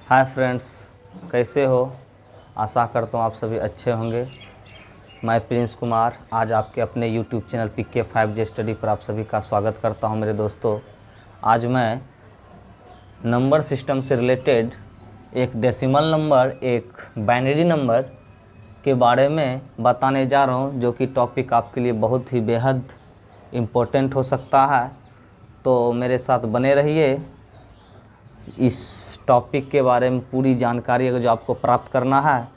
Hi friends, कैसे हो। आशा करता हूँ आप सभी अच्छे होंगे। मैं प्रिंस कुमार आज आपके अपने YouTube channel PK 5J study पर आप सभी का स्वागत करता हूँ। मेरे दोस्तों, आज मैं नंबर सिस्टम से रिलेटेड एक डेसिमल नंबर, एक बाइनरी नंबर के बारे में बताने जा रहा हूँ, जो कि टॉपिक आपके लिए बहुत ही बेहद इम्पोर्टेंट हो सकता है। तो मेरे साथ बने रहिए। इस टॉपिक के बारे में पूरी जानकारी अगर जो आपको प्राप्त करना है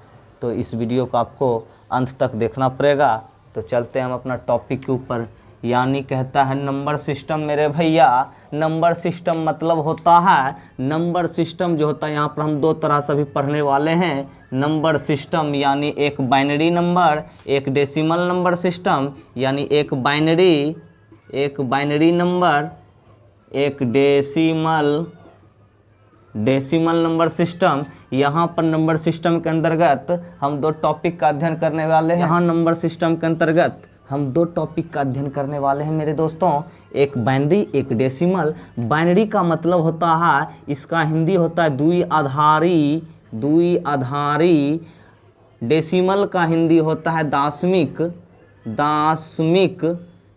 तो इस वीडियो को आपको अंत तक देखना पड़ेगा। तो चलते हैं हम अपना टॉपिक के ऊपर, यानी कहता है नंबर सिस्टम। मेरे भैया, नंबर सिस्टम मतलब होता है, नंबर सिस्टम जो होता है यहाँ पर हम दो तरह से भी पढ़ने वाले हैं। नंबर सिस्टम यानी एक बाइनरी नंबर, एक डेसिमल नंबर सिस्टम यानी एक बाइनरी नंबर, एक डेसिमल नंबर सिस्टम। यहाँ पर नंबर सिस्टम के अंतर्गत हम दो टॉपिक का अध्ययन करने वाले हैं। यहाँ नंबर सिस्टम के अंतर्गत हम दो टॉपिक का अध्ययन करने वाले हैं मेरे दोस्तों, एक बाइनरी, एक डेसिमल। बाइनरी का मतलब होता है, इसका हिंदी होता है द्विआधारी। डेसिमल का हिंदी होता है दाशमिक।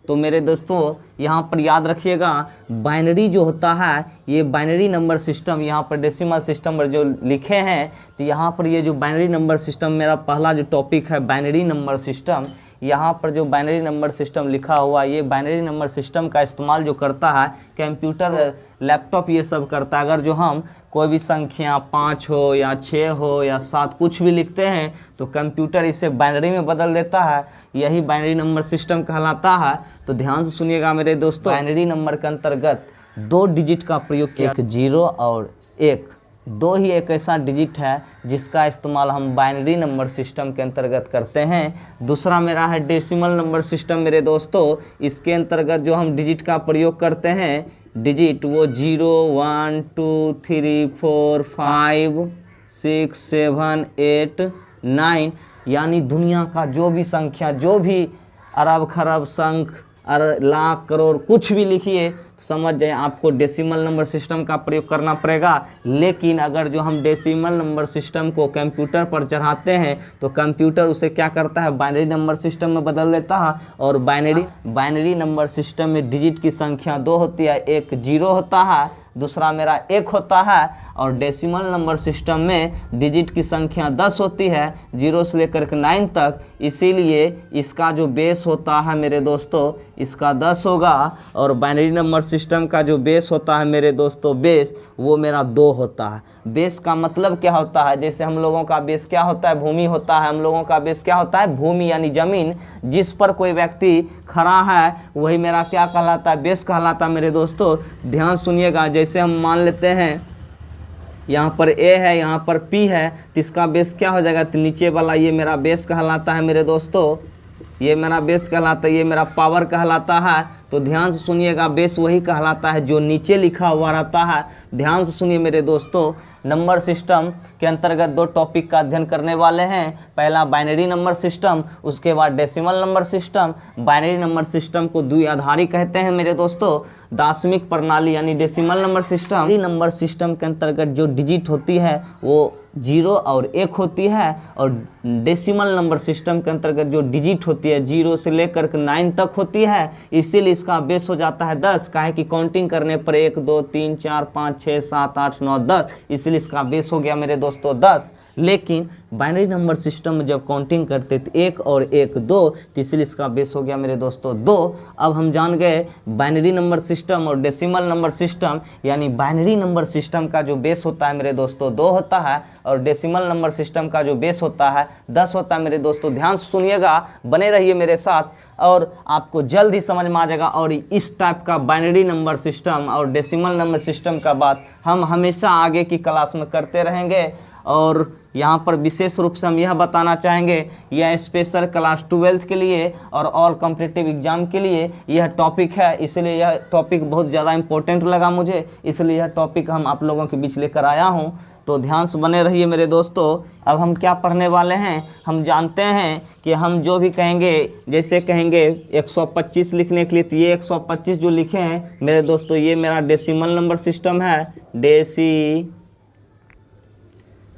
तो मेरे दोस्तों यहाँ पर याद रखिएगा, बाइनरी जो होता है ये बाइनरी नंबर सिस्टम, यहाँ पर डेसिमल सिस्टम पर जो लिखे हैं, तो यहाँ पर ये जो बाइनरी नंबर सिस्टम, मेरा पहला जो टॉपिक है बाइनरी नंबर सिस्टम। यहाँ पर जो बाइनरी नंबर सिस्टम लिखा हुआ, ये बाइनरी नंबर सिस्टम का इस्तेमाल जो करता है कंप्यूटर, लैपटॉप, ये सब करता है। अगर जो हम कोई भी संख्या 5 हो या 6 हो या 7 कुछ भी लिखते हैं तो कंप्यूटर इसे बाइनरी में बदल देता है। यही बाइनरी नंबर सिस्टम कहलाता है। तो ध्यान से सुनिएगा मेरे दोस्तों, बाइनरी नंबर के अंतर्गत दो डिजिट का प्रयोग किया, एक 0 और 1। दो ही एक ऐसा डिजिट है जिसका इस्तेमाल हम बाइनरी नंबर सिस्टम के अंतर्गत करते हैं। दूसरा मेरा है डेसिमल नंबर सिस्टम मेरे दोस्तों। इसके अंतर्गत जो हम डिजिट का प्रयोग करते हैं, डिजिट वो 0, 1, 2, 3, 4, 5, 6, 7, 8, 9, यानी दुनिया का जो भी संख्या, जो भी अरब खरब संख लाख करोड़ कुछ भी लिखिए, तो समझ जाए आपको डेसिमल नंबर सिस्टम का प्रयोग करना पड़ेगा। लेकिन अगर जो हम डेसिमल नंबर सिस्टम को कंप्यूटर पर चढ़ाते हैं तो कंप्यूटर उसे क्या करता है, बाइनरी नंबर सिस्टम में बदल देता है। और बाइनरी नंबर सिस्टम में डिजिट की संख्या 2 होती है, एक 0 होता है, दूसरा मेरा 1 होता है। और डेसिमल नंबर सिस्टम में डिजिट की संख्या 10 होती है, 0 से लेकर के 9 तक। इसीलिए इसका जो बेस होता है मेरे दोस्तों, इसका 10 होगा। और बाइनरी नंबर सिस्टम का जो बेस होता है मेरे दोस्तों, बेस वो मेरा 2 होता है। बेस का मतलब क्या होता है, जैसे हम लोगों का बेस क्या होता है, भूमि होता है। हम लोगों का बेस क्या होता है, भूमि यानी जमीन। जिस पर कोई व्यक्ति खड़ा है वही मेरा क्या कहलाता है, बेस कहलाता है मेरे दोस्तों। ध्यान सुनिएगा, जैसे हम मान लेते हैं यहाँ पर A है, यहाँ पर P है, तो इसका बेस क्या हो जाएगा, तो नीचे वाला ये मेरा बेस कहलाता है मेरे दोस्तों। ये मेरा बेस कहलाता है, ये मेरा पावर कहलाता है। तो ध्यान से सुनिएगा, बेस वही कहलाता है जो नीचे लिखा हुआ रहता है। ध्यान से सुनिए मेरे दोस्तों, नंबर सिस्टम के अंतर्गत दो टॉपिक का अध्ययन करने वाले हैं। पहला बाइनरी नंबर सिस्टम, उसके बाद decimal number system. Binary number system को द्विआधारी कहते हैं मेरे दोस्तों। दाशमिक प्रणाली यानी decimal number system. Binary number system के अंतर्गत जो डिजिट होती है वो 0 और 1 होती है। और डेसिमल नंबर सिस्टम के अंतर्गत जो डिजिट होती है 0 से लेकर के 9 तक होती है। इसीलिए इसका बेस हो जाता है 10। काहे कि काउंटिंग करने पर 1, 2, 3, 4, 5, 6, 7, 8, 9, 10, इसलिए इसका बेस हो गया मेरे दोस्तों 10। लेकिन बाइनरी नंबर सिस्टम में जब काउंटिंग करते थे 1 और 1, 2, तो इसलिए इसका बेस हो गया मेरे दोस्तों 2। अब हम जान गए बाइनरी नंबर सिस्टम और डेसिमल नंबर सिस्टम। यानी बाइनरी नंबर सिस्टम का जो बेस होता है मेरे दोस्तों 2 होता है, और डेसिमल नंबर सिस्टम का जो बेस होता है 10 होता है मेरे दोस्तों। ध्यान से सुनिएगा, बने रहिए मेरे साथ और आपको जल्द ही समझ में आ जाएगा। और इस टाइप का बाइनरी नंबर सिस्टम और डेसिमल नंबर सिस्टम का बात हम हमेशा आगे की क्लास में करते रहेंगे। और यहाँ पर विशेष रूप से हम यह बताना चाहेंगे, यह स्पेशल क्लास 12th के लिए और ऑल कॉम्पिटिटिव एग्जाम के लिए यह टॉपिक है। इसलिए यह टॉपिक बहुत ज़्यादा इंपॉर्टेंट लगा मुझे, इसलिए यह टॉपिक हम आप लोगों के बीच लेकर आया हूँ। तो ध्यान से बने रहिए मेरे दोस्तों। अब हम क्या पढ़ने वाले हैं, हम जानते हैं कि हम जो भी कहेंगे, जैसे कहेंगे 125 लिखने के लिए, तो ये 125 जो लिखे हैं मेरे दोस्तों, ये मेरा डेसिमल नंबर सिस्टम है।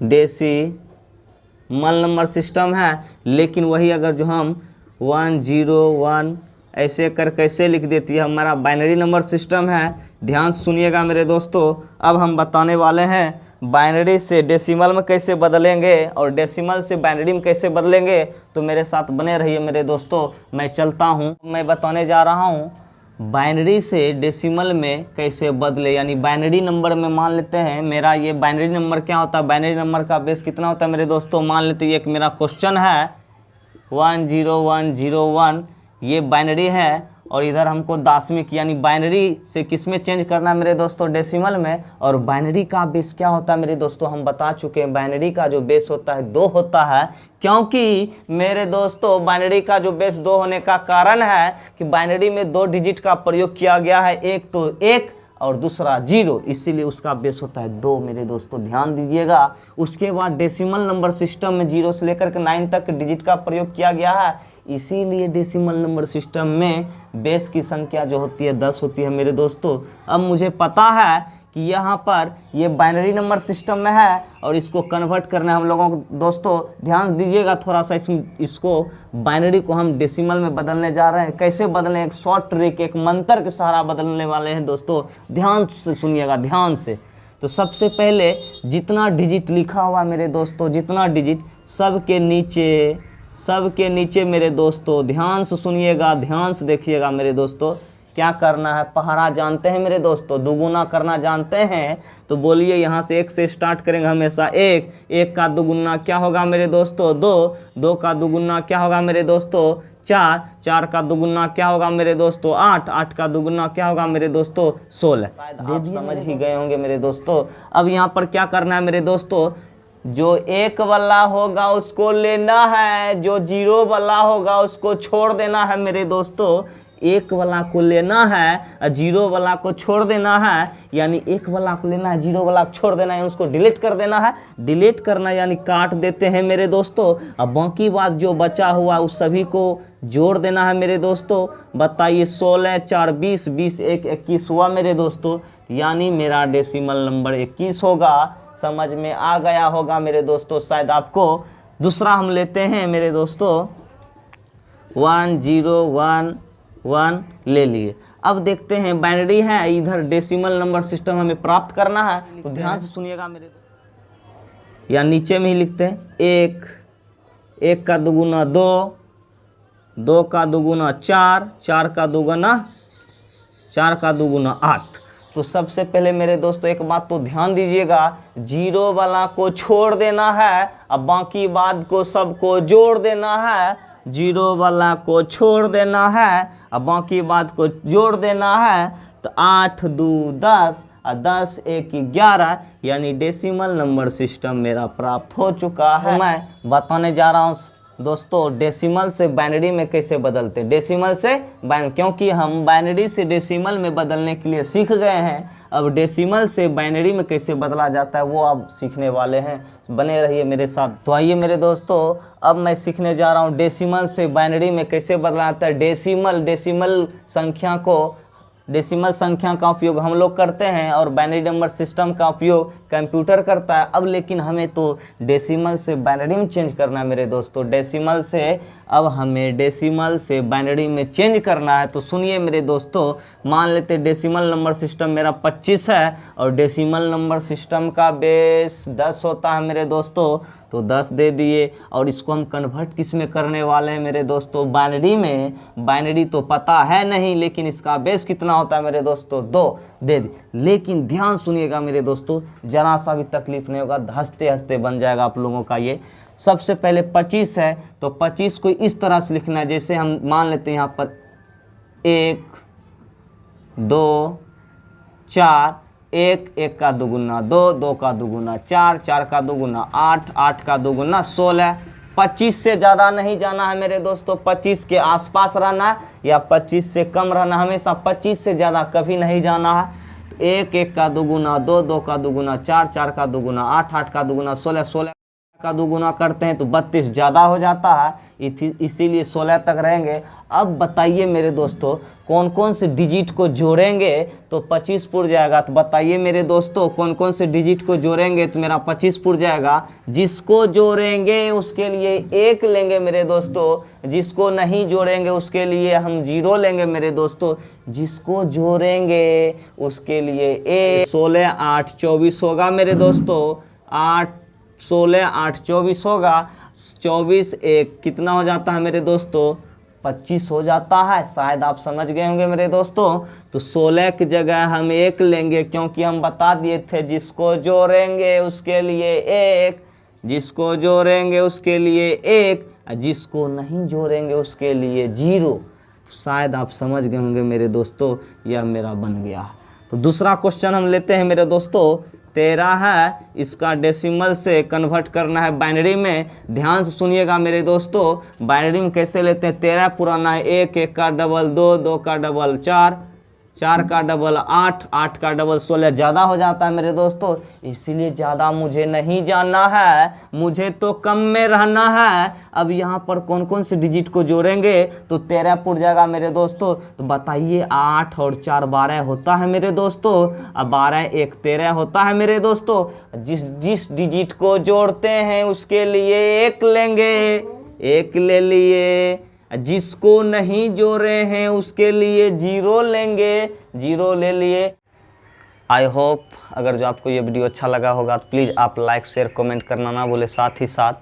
डेसिमल नंबर सिस्टम है। लेकिन वही अगर जो हम 101 ऐसे कर कैसे लिख देती है, हमारा बाइनरी नंबर सिस्टम है। ध्यान से सुनिएगा मेरे दोस्तों, अब हम बताने वाले हैं बाइनरी से डेसिमल में कैसे बदलेंगे और डेसिमल से बाइनरी में कैसे बदलेंगे। तो मेरे साथ बने रहिए मेरे दोस्तों, मैं चलता हूँ। मैं बताने जा रहा हूँ बाइनरी से डेसिमल में कैसे बदले, यानी बाइनरी नंबर में मान लेते हैं मेरा ये बाइनरी नंबर क्या होता है, बाइनरी नंबर का बेस कितना होता है मेरे दोस्तों। मान लेते हैं एक मेरा क्वेश्चन है 10101, ये बाइनरी है और इधर हमको दशमिक यानी बाइनरी से किस में चेंज करना है मेरे दोस्तों, डेसिमल में। और बाइनरी का बेस क्या होता है मेरे दोस्तों, हम बता चुके हैं बाइनरी का जो बेस होता है 2 होता है। क्योंकि मेरे दोस्तों बाइनरी का जो बेस 2 होने का कारण है कि बाइनरी में 2 डिजिट का प्रयोग किया गया है, एक तो 1 और दूसरा 0, इसीलिए उसका बेस होता है 2 मेरे दोस्तों, ध्यान दीजिएगा। उसके बाद डेसिमल नंबर सिस्टम में 0 से लेकर के 9 तक डिजिट का प्रयोग किया गया है, इसीलिए डेसिमल नंबर सिस्टम में बेस की संख्या जो होती है 10 होती है मेरे दोस्तों। अब मुझे पता है कि यहाँ पर ये बाइनरी नंबर सिस्टम में है और इसको कन्वर्ट करना है हम लोगों को। दोस्तों ध्यान दीजिएगा थोड़ा सा, इसको बाइनरी को हम डेसिमल में बदलने जा रहे हैं। कैसे बदलें, एक शॉर्ट ट्रिक, एक मंत्र के सहारा बदलने वाले हैं दोस्तों, ध्यान से सुनिएगा ध्यान से। तो सबसे पहले जितना डिजिट लिखा हुआ मेरे दोस्तों, जितना डिजिट सबके नीचे मेरे दोस्तों, ध्यान से सुनिएगा, ध्यान से देखिएगा मेरे दोस्तों, क्या करना है। पहाड़ा जानते हैं मेरे दोस्तों, दुगुना करना जानते हैं, तो बोलिए यहाँ से 1 से स्टार्ट करेंगे हमेशा। 1 का दुगुना क्या होगा मेरे दोस्तों, 2 का दुगुना क्या होगा मेरे दोस्तों, 4 का दुगुना क्या होगा मेरे दोस्तों, 8 का दुगुना क्या होगा मेरे दोस्तों, 16। आप समझ ही गए होंगे मेरे दोस्तों। अब यहाँ पर क्या करना है मेरे दोस्तों, जो 1 वाला होगा उसको लेना है, जो 0 वाला होगा उसको छोड़ देना है मेरे दोस्तों। 1 वाला को लेना है और 0 वाला को छोड़ देना है, यानी 1 वाला को लेना है, 0 वाला को छोड़ देना है, उसको डिलीट कर देना है। डिलीट करना यानी काट देते हैं मेरे दोस्तों। अब बाकी बात जो बचा हुआ उस सभी को जोड़ देना है मेरे दोस्तों। बताइए 16 4 20, 20 1 21 हुआ मेरे दोस्तों, यानी मेरा डेसिमल नंबर 21 होगा। समझ में आ गया होगा मेरे दोस्तों शायद आपको। दूसरा हम लेते हैं मेरे दोस्तों 1011 ले लिए। अब देखते हैं बाइनरी है, इधर डेसिमल नंबर सिस्टम हमें प्राप्त करना है, तो ध्यान से सुनिएगा मेरे, या नीचे में ही लिखते हैं 1 का दुगुना 2 का दुगुना 4 का दुगुना 8। तो सबसे पहले मेरे दोस्तों एक बात तो ध्यान दीजिएगा, 0 वाला को छोड़ देना है, अब बाकी बात को सबको जोड़ देना है। 0 वाला को छोड़ देना है, अब बाकी बात को जोड़ देना है। तो 8 2 10 और 10 1 11, यानी डेसिमल नंबर सिस्टम मेरा प्राप्त हो चुका है। मैं बताने जा रहा हूँ दोस्तों डेसिमल से बाइनरी में कैसे बदलते, डेसिमल से बाइनरी, क्योंकि हम बाइनरी से डेसिमल में बदलने के लिए सीख गए हैं। अब डेसिमल से बाइनरी में कैसे बदला जाता है वो आप सीखने वाले हैं, बने रहिए मेरे साथ। तो आइए मेरे दोस्तों, अब मैं सीखने जा रहा हूँ डेसिमल से बाइनरी में कैसे बदला जाता है। डेसिमल संख्या का उपयोग हम लोग करते हैं और बाइनरी नंबर सिस्टम का उपयोग कंप्यूटर करता है। अब लेकिन हमें तो डेसिमल से बाइनरी में चेंज करना है मेरे दोस्तों, अब हमें डेसिमल से बाइनरी में चेंज करना है। तो सुनिए मेरे दोस्तों, मान लेते डेसिमल नंबर सिस्टम मेरा 25 है और डेसिमल नंबर सिस्टम का बेस 10 होता है मेरे दोस्तों, तो 10 दे दिए। और इसको हम कन्वर्ट किस में करने वाले हैं मेरे दोस्तों, बाइनरी में। बाइनरी तो पता है नहीं, लेकिन इसका बेस कितना होता है मेरे दोस्तों, 2 दे दी। लेकिन ध्यान सुनिएगा मेरे दोस्तों, जरा सा भी तकलीफ नहीं होगा, हंसते हंसते बन जाएगा आप लोगों का ये। सबसे पहले 25 है, तो 25 को इस तरह से लिखना है, जैसे हम मान लेते हैं यहाँ पर 1 2 4, 1 का दुगुना 2 का दुगुना 4 का दुगुना 8 का दुगुना 16। 25 से ज़्यादा नहीं जाना है मेरे दोस्तों, 25 के आसपास रहना है या 25 से कम रहना, हमेशा 25 से ज़्यादा कभी नहीं जाना है। तो 1 का दुगुना 2 का दुगुना 4 का दुगुना 8 का दुगुना 16 का 2 गुना करते हैं तो 32 ज़्यादा हो जाता है, इसीलिए 16 तक रहेंगे। अब बताइए मेरे दोस्तों कौन कौन से डिजिट को जोड़ेंगे तो 25 पुर जाएगा। तो बताइए मेरे दोस्तों कौन कौन से डिजिट को जोड़ेंगे तो मेरा 25 पुर जाएगा। जिसको जोड़ेंगे उसके लिए 1 लेंगे मेरे दोस्तों, जिसको नहीं जोड़ेंगे उसके लिए हम 0 लेंगे मेरे दोस्तों, जिसको जोड़ेंगे उसके लिए 1। 16 8 24 होगा मेरे दोस्तों, 8 16 8 24 होगा, 24 1 कितना हो जाता है मेरे दोस्तों, 25 हो जाता है। शायद आप समझ गए होंगे मेरे दोस्तों। तो 16 की जगह हम 1 लेंगे क्योंकि हम बता दिए थे जिसको जोड़ेंगे उसके लिए 1, जिसको जोड़ेंगे उसके लिए 1, जिसको नहीं जोड़ेंगे उसके लिए 0। तो शायद आप समझ गए होंगे मेरे दोस्तों, यह मेरा बन गया। तो दूसरा क्वेश्चन हम लेते हैं मेरे दोस्तों। 13 है, इसका डेसिमल से कन्वर्ट करना है बाइनरी में। ध्यान से सुनिएगा मेरे दोस्तों, बाइनरी में कैसे लेते हैं। 13 पुराना है 1, 1 का डबल 2, 2 का डबल 4, 4 का डबल 8, 8 का डबल 16 ज़्यादा हो जाता है मेरे दोस्तों, इसीलिए ज़्यादा मुझे नहीं जानना है, मुझे तो कम में रहना है। अब यहाँ पर कौन कौन से डिजिट को जोड़ेंगे तो 13 पुर जाएगा मेरे दोस्तों। तो बताइए 8 और 4 12 होता है मेरे दोस्तों, अब 12 1 13 होता है मेरे दोस्तों। जिस डिजिट को जोड़ते हैं उसके लिए 1 लेंगे, 1 ले लिए। जिसको नहीं जोड़े हैं उसके लिए 0 लेंगे, 0 ले लिए। आई होप अगर जो आपको ये वीडियो अच्छा लगा होगा तो प्लीज़ आप लाइक शेयर कमेंट करना ना भूलें, साथ ही साथ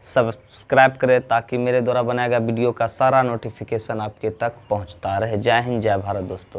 सब्सक्राइब करें ताकि मेरे द्वारा बनाया गया वीडियो का सारा नोटिफिकेशन आपके तक पहुंचता रहे। जय हिंद, जय भारत दोस्तों।